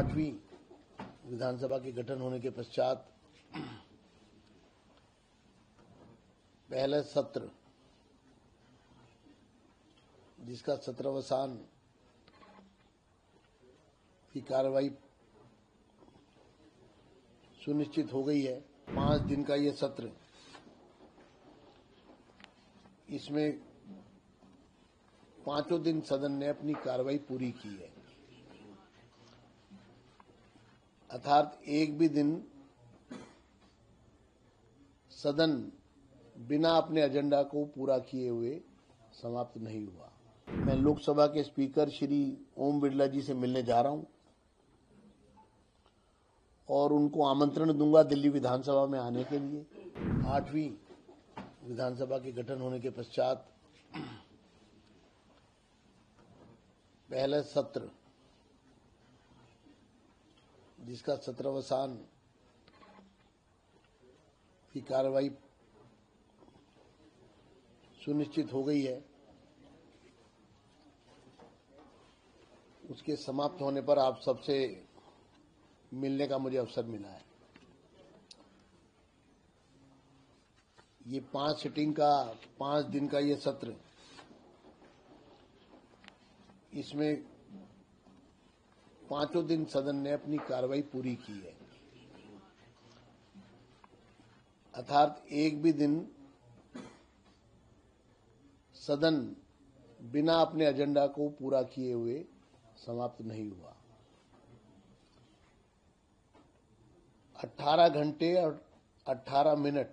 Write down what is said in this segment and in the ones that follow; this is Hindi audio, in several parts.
8वीं विधानसभा के गठन होने के पश्चात पहले सत्र जिसका सत्रावसान की कार्रवाई सुनिश्चित हो गई है। 5 दिन का ये सत्र, इसमें 5 दिन सदन ने अपनी कार्रवाई पूरी की है, अर्थात एक भी दिन सदन बिना अपने एजेंडा को पूरा किए हुए समाप्त नहीं हुआ। मैं लोकसभा के स्पीकर श्री ओम बिरला जी से मिलने जा रहा हूं और उनको आमंत्रण दूंगा दिल्ली विधानसभा में आने के लिए। 8वीं विधानसभा के गठन होने के पश्चात पहले सत्र जिसका सत्रावसान की कार्रवाई सुनिश्चित हो गई है, उसके समाप्त होने पर आप सबसे मिलने का मुझे अवसर मिला है। ये 5 दिन का ये सत्र, इसमें 5 दिन सदन ने अपनी कार्रवाई पूरी की है, अर्थात एक भी दिन सदन बिना अपने एजेंडा को पूरा किए हुए समाप्त नहीं हुआ। 18 घंटे और 18 मिनट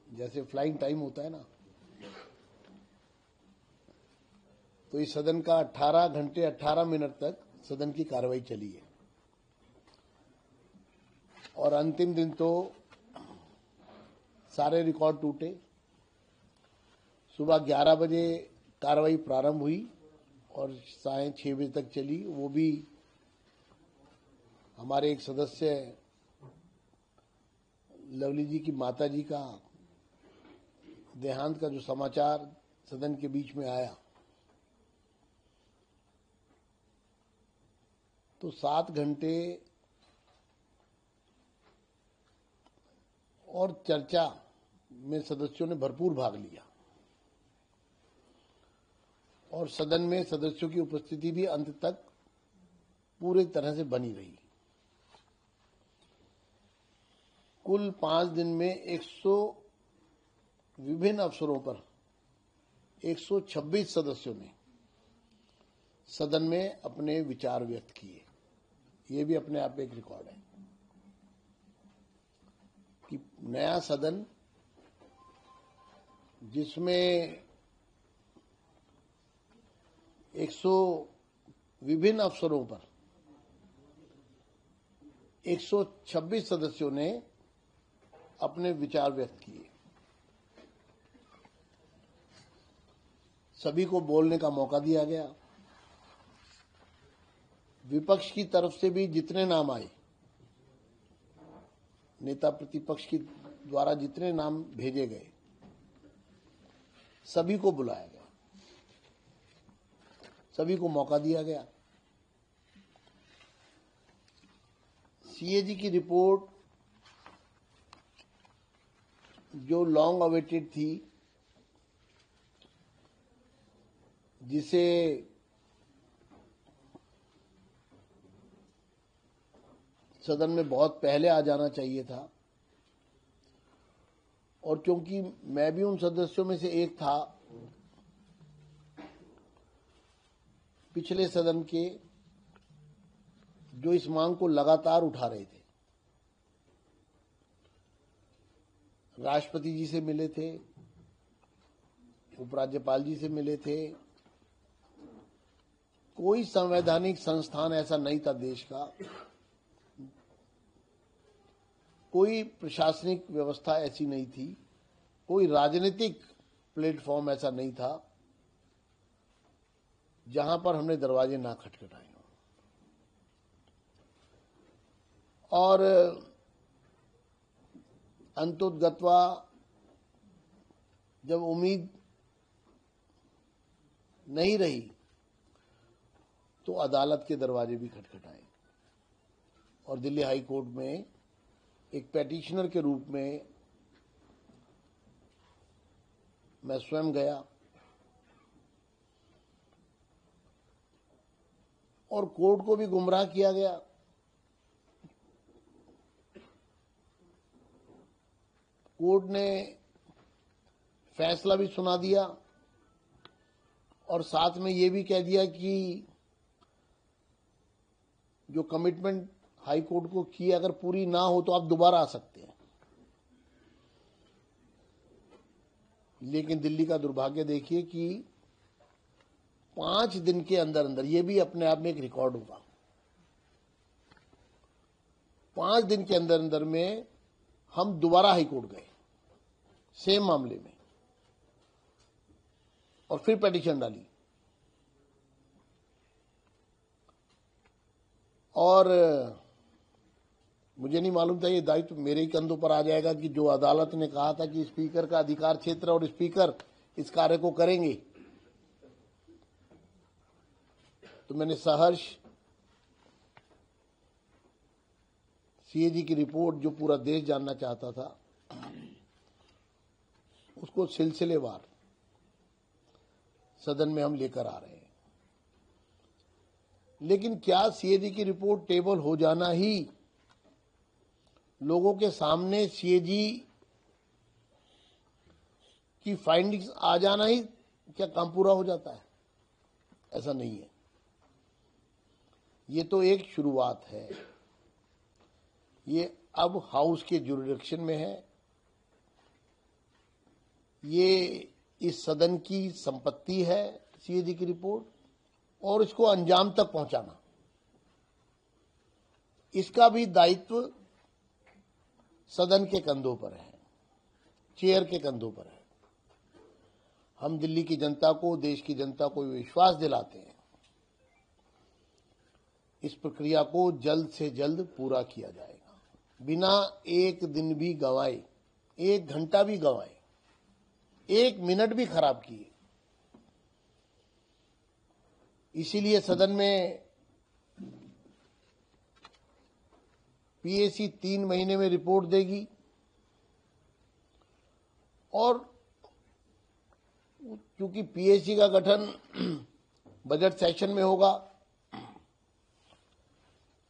जैसे फ्लाइंग टाइम होता है ना, तो इस सदन का 18 घंटे 18 मिनट तक सदन की कार्रवाई चली है और अंतिम दिन तो सारे रिकॉर्ड टूटे। सुबह 11 बजे कार्रवाई प्रारंभ हुई और साढ़े 6 बजे तक चली। वो भी हमारे एक सदस्य लवली जी की माता जी का देहांत का जो समाचार सदन के बीच में आया, तो 7 घंटे और चर्चा में सदस्यों ने भरपूर भाग लिया और सदन में सदस्यों की उपस्थिति भी अंत तक पूरी तरह से बनी रही। कुल 5 दिन में 100 विभिन्न अवसरों पर 126 सदस्यों ने सदन में अपने विचार व्यक्त किए। ये भी अपने आप में एक रिकॉर्ड है कि नया सदन जिसमें 100 विभिन्न अवसरों पर 126 सदस्यों ने अपने विचार व्यक्त किए। सभी को बोलने का मौका दिया गया। विपक्ष की तरफ से भी जितने नाम आए, नेता प्रतिपक्ष की द्वारा जितने नाम भेजे गए, सभी को बुलाया गया, सभी को मौका दिया गया। सीएजी की रिपोर्ट जो लॉन्ग अवेटेड थी, जिसे सदन में बहुत पहले आ जाना चाहिए था, और क्योंकि मैं भी उन सदस्यों में से एक था पिछले सदन के जो इस मांग को लगातार उठा रहे थे, राष्ट्रपति जी से मिले थे, उपराज्यपाल जी से मिले थे। कोई संवैधानिक संस्थान ऐसा नहीं था देश का, कोई प्रशासनिक व्यवस्था ऐसी नहीं थी, कोई राजनीतिक प्लेटफॉर्म ऐसा नहीं था जहां पर हमने दरवाजे ना खटखटाए हों। और अंतोगत्वा जब उम्मीद नहीं रही तो अदालत के दरवाजे भी खटखटाए और दिल्ली हाई कोर्ट में एक पेटिशनर के रूप में मैं स्वयं गया और कोर्ट को भी गुमराह किया गया। कोर्ट ने फैसला भी सुना दिया और साथ में ये भी कह दिया कि जो कमिटमेंट हाई कोर्ट को की अगर पूरी ना हो तो आप दोबारा आ सकते हैं। लेकिन दिल्ली का दुर्भाग्य देखिए कि 5 दिन के अंदर अंदर, ये भी अपने आप में एक रिकॉर्ड होगा, 5 दिन के अंदर अंदर में हम दोबारा हाई कोर्ट गए सेम मामले में और फिर पिटीशन डाली और मुझे नहीं मालूम था ये दायित्व मेरे ही कंधों पर आ जाएगा कि जो अदालत ने कहा था कि स्पीकर का अधिकार क्षेत्र और स्पीकर इस कार्य को करेंगे। तो मैंने सहर्ष सीएजी की रिपोर्ट जो पूरा देश जानना चाहता था उसको सिलसिलेवार सदन में हम लेकर आ रहे हैं। लेकिन क्या सीएजी की रिपोर्ट टेबल हो जाना ही, लोगों के सामने सीएजी की फाइंडिंग्स आ जाना ही क्या काम पूरा हो जाता है? ऐसा नहीं है। ये तो एक शुरुआत है। ये अब हाउस के जुरिडिक्शन में है। ये इस सदन की संपत्ति है सीएजी की रिपोर्ट और इसको अंजाम तक पहुंचाना, इसका भी दायित्व सदन के कंधों पर है, चेयर के कंधों पर है। हम दिल्ली की जनता को, देश की जनता को विश्वास दिलाते हैं इस प्रक्रिया को जल्द से जल्द पूरा किया जाएगा, बिना एक दिन भी गंवाए, 1 घंटा भी गंवाए, 1 मिनट भी खराब किए। इसीलिए सदन में पीएसी 3 महीने में रिपोर्ट देगी और क्योंकि पीएसी का गठन बजट सेशन में होगा,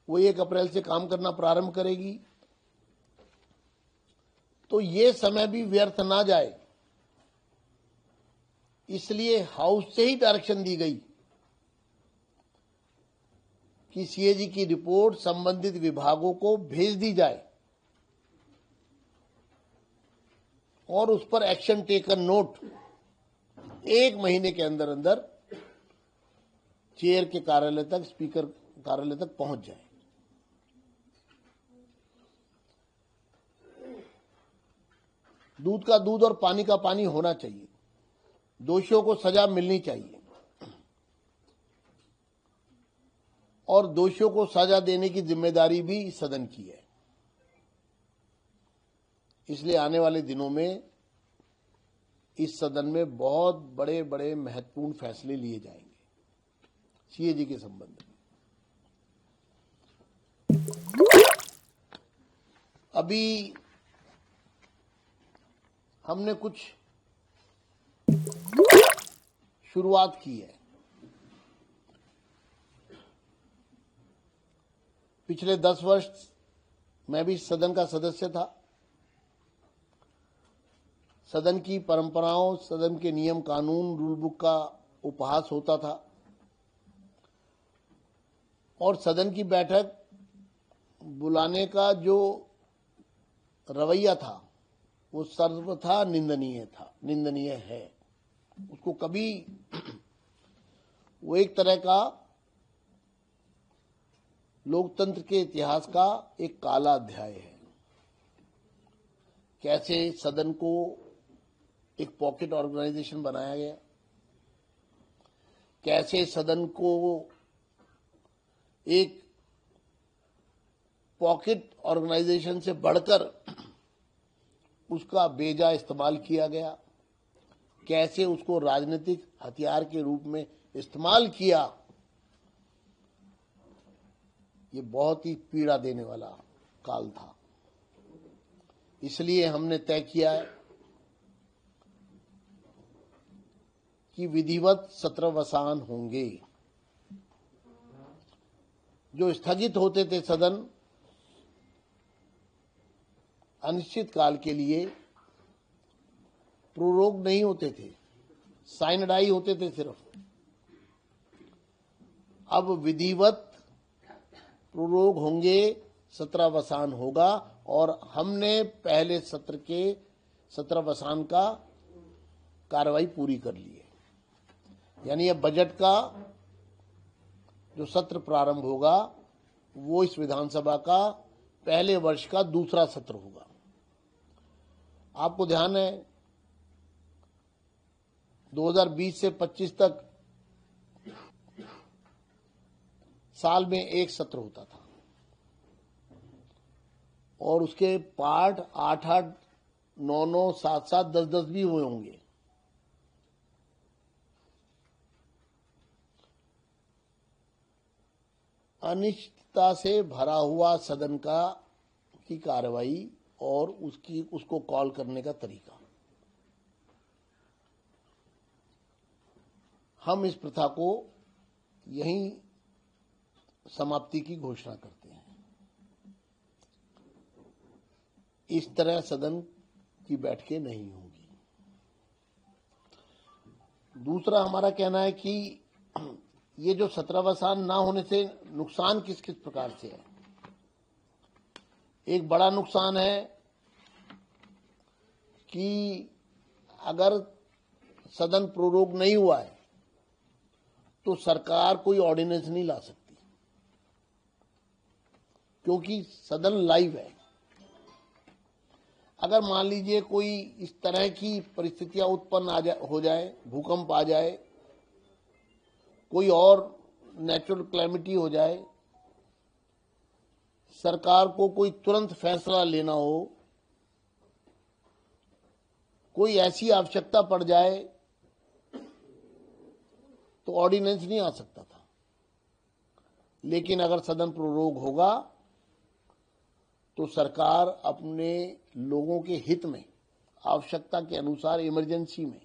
वो 1 अप्रैल से काम करना प्रारंभ करेगी, तो ये समय भी व्यर्थ ना जाए, इसलिए हाउस से ही डायरेक्शन दी गई कि सीएजी की रिपोर्ट संबंधित विभागों को भेज दी जाए और उस पर एक्शन टेकन नोट 1 महीने के अंदर अंदर चेयर के कार्यालय तक, स्पीकर कार्यालय तक पहुंच जाए। दूध का दूध और पानी का पानी होना चाहिए, दोषियों को सजा मिलनी चाहिए और दोषियों को सजा देने की जिम्मेदारी भी सदन की है। इसलिए आने वाले दिनों में इस सदन में बहुत बड़े बड़े महत्वपूर्ण फैसले लिए जाएंगे सीएजी के संबंध में। अभी हमने कुछ शुरुआत की है। पिछले 10 वर्ष मैं भी सदन का सदस्य था। सदन की परंपराओं, सदन के नियम कानून, रूल बुक का उपहास होता था और सदन की बैठक बुलाने का जो रवैया था वो सर्वथा निंदनीय है। उसको कभी वो एक तरह का लोकतंत्र के इतिहास का एक काला अध्याय है। कैसे सदन को एक पॉकेट ऑर्गेनाइजेशन बनाया गया, कैसे सदन को एक पॉकेट ऑर्गेनाइजेशन से बढ़कर उसका बेजा इस्तेमाल किया गया, कैसे उसको राजनीतिक हथियार के रूप में इस्तेमाल किया, ये बहुत ही पीड़ा देने वाला काल था। इसलिए हमने तय किया है कि विधिवत सत्रवसान होंगे। जो स्थगित होते थे सदन अनिश्चित काल के लिए, प्रोरोग नहीं होते थे, साइनडाई होते थे सिर्फ। अब विधिवत प्रोरोग होंगे, सत्रावसान होगा और हमने पहले सत्र के सत्रावसान का कार्रवाई पूरी कर ली है। यानी अब बजट का जो सत्र प्रारंभ होगा वो इस विधानसभा का पहले वर्ष का दूसरा सत्र होगा। आपको ध्यान है 2020 से 25 तक साल में एक सत्र होता था और उसके पार्ट 8-8, 9-9, 7-7, 10-10 भी हुए होंगे। अनिश्चितता से भरा हुआ सदन की कार्रवाई और उसको कॉल करने का तरीका, हम इस प्रथा को यहीं समाप्ति की घोषणा करते हैं। इस तरह सदन की बैठकें नहीं होगी। दूसरा हमारा कहना है कि ये जो सत्रावसान ना होने से नुकसान किस किस प्रकार से है। एक बड़ा नुकसान है कि अगर सदन प्रोरोग नहीं हुआ है तो सरकार कोई ऑर्डिनेंस नहीं ला सकती, क्योंकि सदन लाइव है। अगर मान लीजिए कोई इस तरह की परिस्थितियां उत्पन्न हो जाए, भूकंप आ जाए, कोई और नेचुरल क्लैमिटी हो जाए, सरकार को कोई तुरंत फैसला लेना हो, कोई ऐसी आवश्यकता पड़ जाए तो ऑर्डिनेंस नहीं आ सकता था। लेकिन अगर सदन प्रोरोग होगा तो सरकार अपने लोगों के हित में आवश्यकता के अनुसार इमरजेंसी में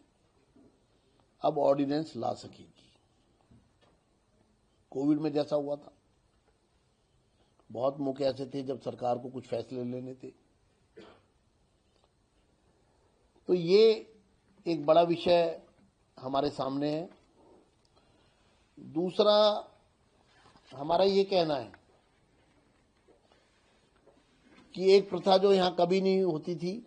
अब ऑर्डिनेंस ला सकेगी। कोविड में जैसा हुआ था, बहुत मौके ऐसे थे जब सरकार को कुछ फैसले लेने थे। तो ये एक बड़ा विषय हमारे सामने है। दूसरा हमारा ये कहना है कि एक प्रथा जो यहां कभी नहीं होती थी,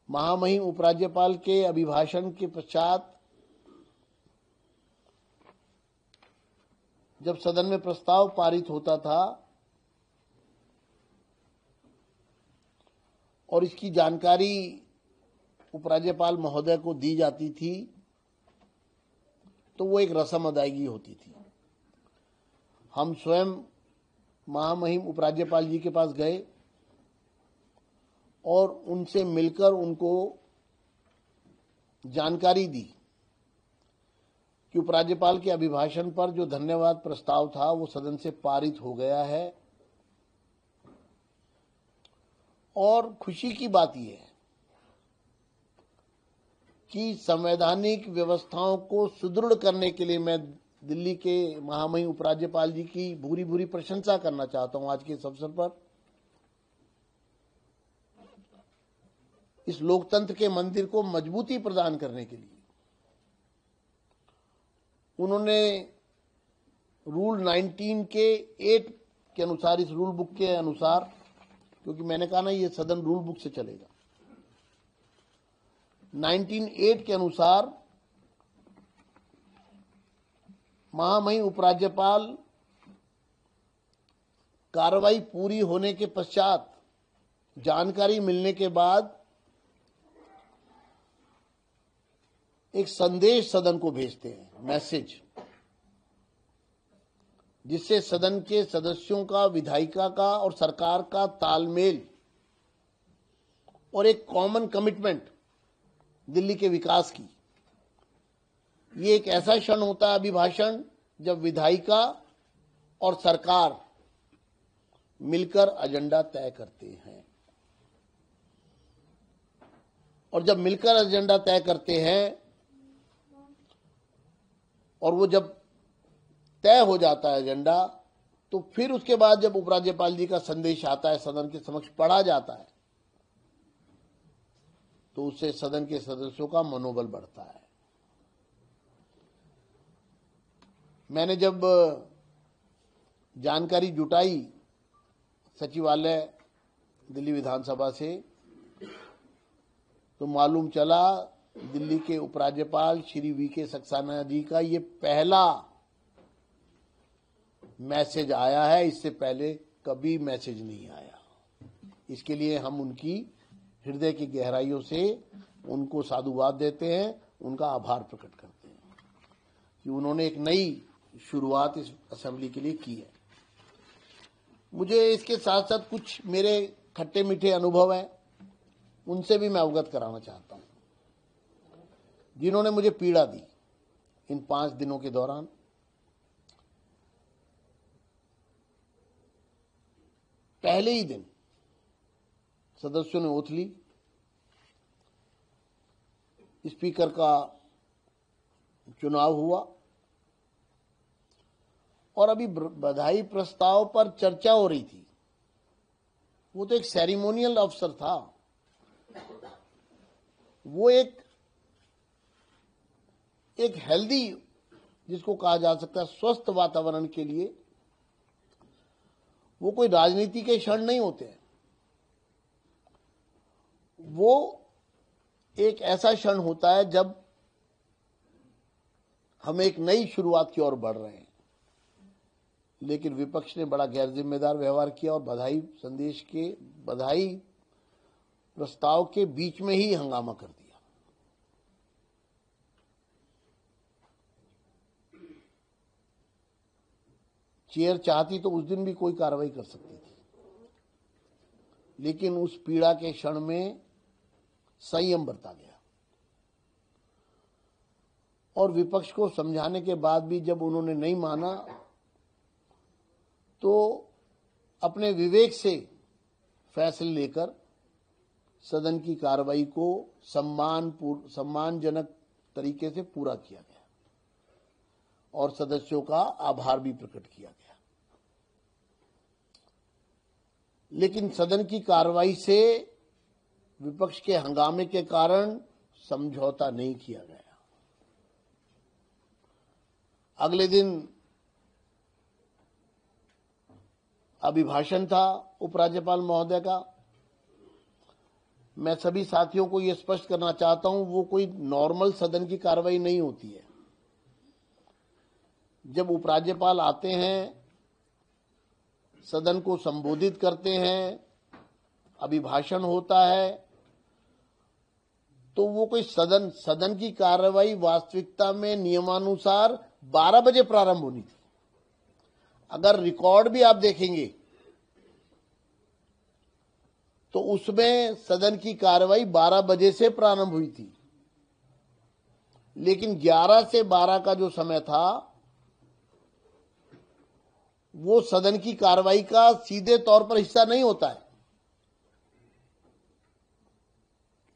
महामहिम उपराज्यपाल के अभिभाषण के पश्चात जब सदन में प्रस्ताव पारित होता था और इसकी जानकारी उपराज्यपाल महोदय को दी जाती थी तो वो एक रस्म अदायगी होती थी। हम स्वयं महामहिम उपराज्यपाल जी के पास गए और उनसे मिलकर उनको जानकारी दी कि उपराज्यपाल के अभिभाषण पर जो धन्यवाद प्रस्ताव था वो सदन से पारित हो गया है। और खुशी की बात यह है कि संवैधानिक व्यवस्थाओं को सुदृढ़ करने के लिए मैं दिल्ली के महामहिम उपराज्यपाल जी की भूरी भूरी प्रशंसा करना चाहता हूं आज के इस अवसर पर। इस लोकतंत्र के मंदिर को मजबूती प्रदान करने के लिए उन्होंने रूल 19 के 8 के अनुसार, इस रूल बुक के अनुसार, क्योंकि मैंने कहा ना ये सदन रूल बुक से चलेगा, 19(8) के अनुसार महामहिम उपराज्यपाल कार्रवाई पूरी होने के पश्चात जानकारी मिलने के बाद एक संदेश सदन को भेजते हैं, मैसेज, जिससे सदन के सदस्यों का, विधायिका का और सरकार का तालमेल और एक कॉमन कमिटमेंट दिल्ली के विकास की। ये एक ऐसा क्षण होता है अभिभाषण जब विधायिका और सरकार मिलकर एजेंडा तय करते हैं। और जब मिलकर एजेंडा तय करते हैं और वो जब तय हो जाता है एजेंडा, तो फिर उसके बाद जब उपराज्यपाल जी का संदेश आता है, सदन के समक्ष पढ़ा जाता है, तो उससे सदन के सदस्यों का मनोबल बढ़ता है। मैंने जब जानकारी जुटाई सचिवालय दिल्ली विधानसभा से, तो मालूम चला दिल्ली के उपराज्यपाल श्री वीके सक्सेना जी का ये पहला मैसेज आया है। इससे पहले कभी मैसेज नहीं आया। इसके लिए हम उनकी हृदय की गहराइयों से उनको साधुवाद देते हैं, उनका आभार प्रकट करते हैं कि उन्होंने एक नई शुरुआत इस असेंबली के लिए की है। मुझे इसके साथ साथ कुछ मेरे खट्टे मीठे अनुभव हैं, उनसे भी मैं अवगत कराना चाहता हूं, जिन्होंने मुझे पीड़ा दी इन 5 दिनों के दौरान। पहले ही दिन सदस्यों ने ओथ ली, स्पीकर का चुनाव हुआ और अभी बधाई प्रस्ताव पर चर्चा हो रही थी। वो तो एक सेरेमोनियल अवसर था, वो एक हेल्दी, जिसको कहा जा सकता है स्वस्थ वातावरण के लिए, वो कोई राजनीति के क्षण नहीं होते हैं। वो एक ऐसा क्षण होता है जब हम एक नई शुरुआत की ओर बढ़ रहे हैं। लेकिन विपक्ष ने बड़ा गैर जिम्मेदार व्यवहार किया और बधाई प्रस्ताव के बीच में ही हंगामा कर दिया। चेयर चाहती तो उस दिन भी कोई कार्रवाई कर सकती थी, लेकिन उस पीड़ा के क्षण में संयम बरता गया। और विपक्ष को समझाने के बाद भी जब उन्होंने नहीं माना, तो अपने विवेक से फैसले लेकर सदन की कार्रवाई को सम्मानजनक तरीके से पूरा किया गया और सदस्यों का आभार भी प्रकट किया गया। लेकिन सदन की कार्रवाई से विपक्ष के हंगामे के कारण समझौता नहीं किया गया। अगले दिन अभिभाषण था उपराज्यपाल महोदय का। मैं सभी साथियों को यह स्पष्ट करना चाहता हूं, वो कोई नॉर्मल सदन की कार्रवाई नहीं होती है। जब उपराज्यपाल आते हैं, सदन को संबोधित करते हैं, अभिभाषण होता है, तो वो कोई सदन की कार्रवाई वास्तविकता में नियमानुसार 12 बजे प्रारंभ होनी थी। अगर रिकॉर्ड भी आप देखेंगे तो उसमें सदन की कार्रवाई 12 बजे से प्रारंभ हुई थी, लेकिन 11 से 12 का जो समय था वो सदन की कार्रवाई का सीधे तौर पर हिस्सा नहीं होता है।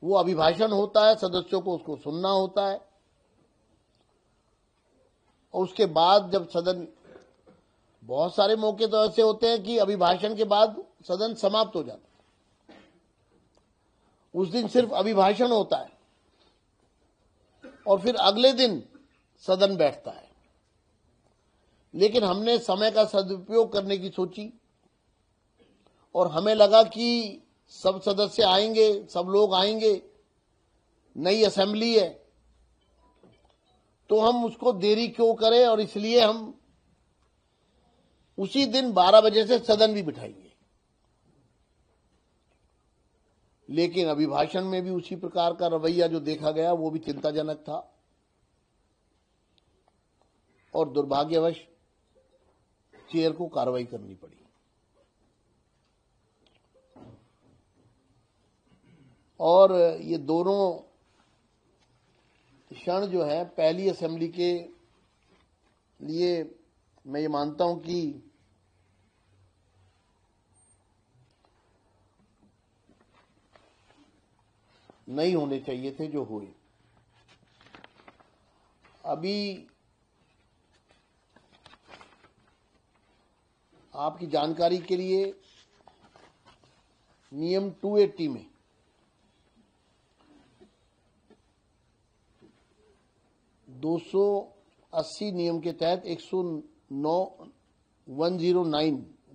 वो अभिभाषण होता है, सदस्यों को उसको सुनना होता है, और उसके बाद जब सदन, बहुत सारे मौके तो ऐसे होते हैं कि अभिभाषण के बाद सदन समाप्त हो जाता है। उस दिन सिर्फ अभिभाषण होता है और फिर अगले दिन सदन बैठता है। लेकिन हमने समय का सदुपयोग करने की सोची और हमें लगा कि सब सदस्य आएंगे, सब लोग आएंगे, नई असेंबली है, तो हम उसको देरी क्यों करें, और इसलिए हम उसी दिन 12 बजे से सदन भी बिठाएंगे। लेकिन अभिभाषण में भी उसी प्रकार का रवैया जो देखा गया वो भी चिंताजनक था और दुर्भाग्यवश चेयर को कार्रवाई करनी पड़ी। और ये दोनों क्षण जो है पहली असेंबली के लिए मैं ये मानता हूं कि नहीं होने चाहिए थे जो हुए। अभी आपकी जानकारी के लिए नियम 280 में (280) नियम के तहत 109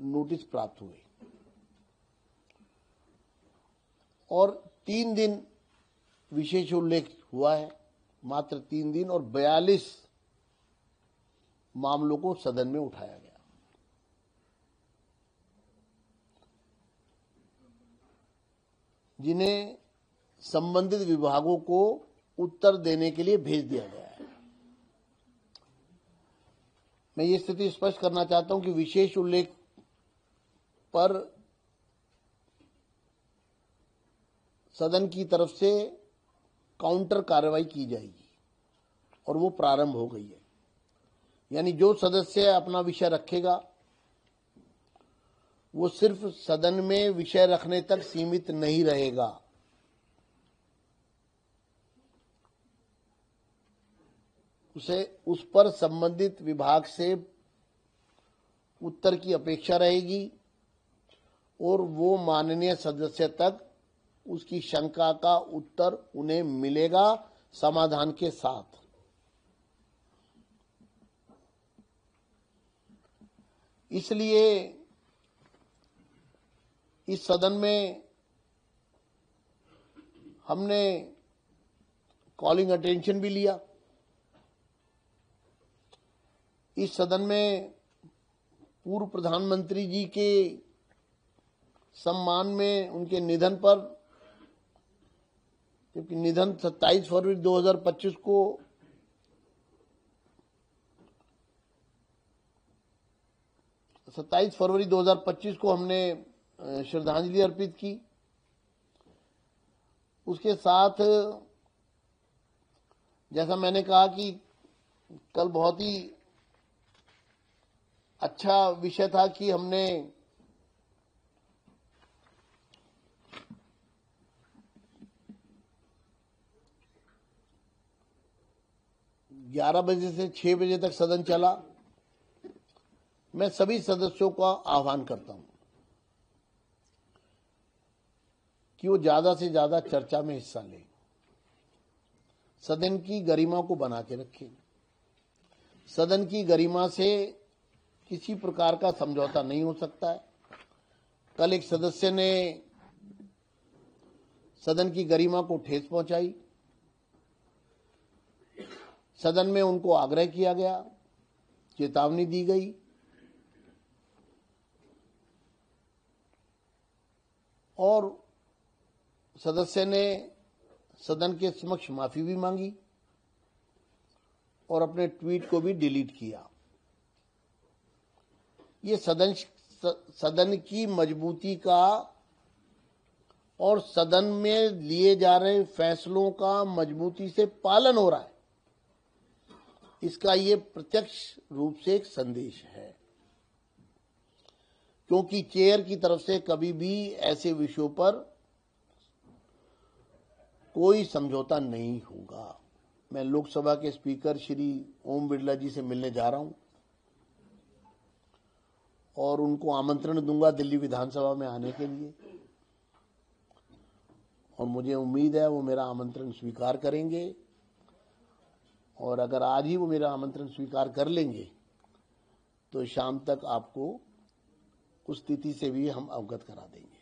नोटिस प्राप्त हुए और 3 दिन विशेष उल्लेख हुआ है, मात्र 3 दिन, और 42 मामलों को सदन में उठाया गया। जिन्हें संबंधित विभागों को उत्तर देने के लिए भेज दिया गया है। मैं ये स्थिति स्पष्ट करना चाहता हूं कि विशेष उल्लेख पर सदन की तरफ से काउंटर कार्रवाई की जाएगी और वो प्रारंभ हो गई है। यानी जो सदस्य अपना विषय रखेगा वो सिर्फ सदन में विषय रखने तक सीमित नहीं रहेगा, उसे उस पर संबंधित विभाग से उत्तर की अपेक्षा रहेगी और वो माननीय सदस्य तक उसकी शंका का उत्तर उन्हें मिलेगा समाधान के साथ। इसलिए इस सदन में हमने कॉलिंग अटेंशन भी लिया। इस सदन में पूर्व प्रधानमंत्री जी के सम्मान में उनके निधन पर, क्योंकि निधन 27 फरवरी 2025 को हमने श्रद्धांजलि अर्पित की। उसके साथ जैसा मैंने कहा कि कल बहुत ही अच्छा विषय था कि हमने ग्यारह बजे से 6 बजे तक सदन चला। मैं सभी सदस्यों का आह्वान करता हूं कि वो ज्यादा से ज्यादा चर्चा में हिस्सा लें, सदन की गरिमा को बना के रखें। सदन की गरिमा से किसी प्रकार का समझौता नहीं हो सकता है। कल एक सदस्य ने सदन की गरिमा को ठेस पहुंचाई। सदन में उनको आग्रह किया गया, चेतावनी दी गई और सदस्य ने सदन के समक्ष माफी भी मांगी और अपने ट्वीट को भी डिलीट किया। ये सदन की मजबूती का और सदन में लिए जा रहे फैसलों का मजबूती से पालन हो रहा है, इसका ये प्रत्यक्ष रूप से एक संदेश है। क्योंकि चेयर की तरफ से कभी भी ऐसे विषयों पर कोई समझौता नहीं होगा। मैं लोकसभा के स्पीकर श्री ओम बिरला जी से मिलने जा रहा हूं और उनको आमंत्रण दूंगा दिल्ली विधानसभा में आने के लिए, और मुझे उम्मीद है वो मेरा आमंत्रण स्वीकार करेंगे। और अगर आज ही वो मेरा आमंत्रण स्वीकार कर लेंगे तो शाम तक आपको उस स्थिति से भी हम अवगत करा देंगे।